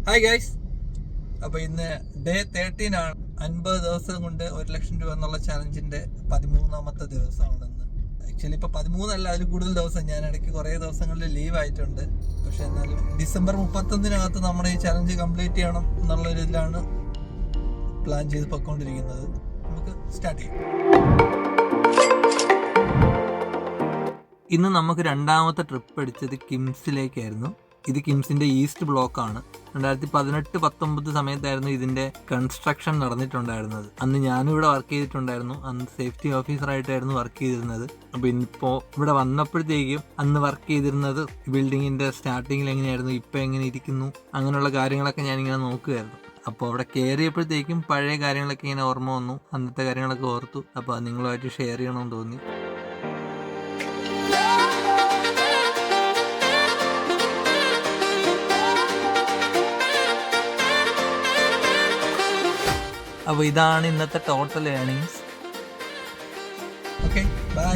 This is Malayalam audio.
ഹായ് ഗൈസ്, അപ്പോൾ ഇന്ന് ഡേ 13 ആണ്. 50 ദിവസം കൊണ്ട് 1 ലക്ഷം രൂപ എന്നുള്ള ചാലഞ്ചിന്റെ 13ാമത്തെ ദിവസമാണെന്ന്. ആക്ച്വലി ഇപ്പോൾ 13 അല്ല, അതിൽ കൂടുതൽ ദിവസം. ഞാൻ ഇടയ്ക്ക് കുറേ ദിവസങ്ങളിൽ ലീവ് ആയിട്ടുണ്ട്. പക്ഷെ എന്നാലും ഡിസംബർ 31 നമ്മുടെ ഈ ചാലഞ്ച് കംപ്ലീറ്റ് ചെയ്യണം എന്നുള്ളൊരു ഇതിലാണ് പ്ലാൻ ചെയ്ത് പൊയ്ക്കൊണ്ടിരിക്കുന്നത്. നമുക്ക് സ്റ്റാർട്ട് ചെയ്യാം. ഇന്ന് നമുക്ക് രണ്ടാമത്തെ ട്രിപ്പ് അടിച്ചത് കിംസിലേക്കായിരുന്നു. ഇത് കിംസിന്റെ ഈസ്റ്റ് ബ്ലോക്കാണ്. 2018-19 സമയത്തായിരുന്നു ഇതിന്റെ കൺസ്ട്രക്ഷൻ നടന്നിട്ടുണ്ടായിരുന്നത്. അന്ന് ഞാനും ഇവിടെ വർക്ക് ചെയ്തിട്ടുണ്ടായിരുന്നു. അന്ന് സേഫ്റ്റി ഓഫീസറായിട്ടായിരുന്നു വർക്ക് ചെയ്തിരുന്നത്. അപ്പോൾ ഇന്നിപ്പോൾ ഇവിടെ വന്നപ്പോഴത്തേക്കും അന്ന് വർക്ക് ചെയ്തിരുന്നത് ബിൽഡിങ്ങിന്റെ സ്റ്റാർട്ടിങ്ങിൽ എങ്ങനെയായിരുന്നു, ഇപ്പം എങ്ങനെ ഇരിക്കുന്നു, അങ്ങനെയുള്ള കാര്യങ്ങളൊക്കെ ഞാനിങ്ങനെ നോക്കുമായിരുന്നു. അപ്പോൾ അവിടെ കയറിയപ്പോഴത്തേക്കും പഴയ കാര്യങ്ങളൊക്കെ ഇങ്ങനെ ഓർമ്മ വന്നു. അന്നത്തെ കാര്യങ്ങളൊക്കെ ഓർത്തു. അപ്പോൾ അത് നിങ്ങളുമായിട്ട് ഷെയർ ചെയ്യണമെന്ന് തോന്നി. അപ്പോൾ ഇതാണ് ഇന്നത്തെ ടോട്ടൽ ഏർണിങ്സ്. Okay, by.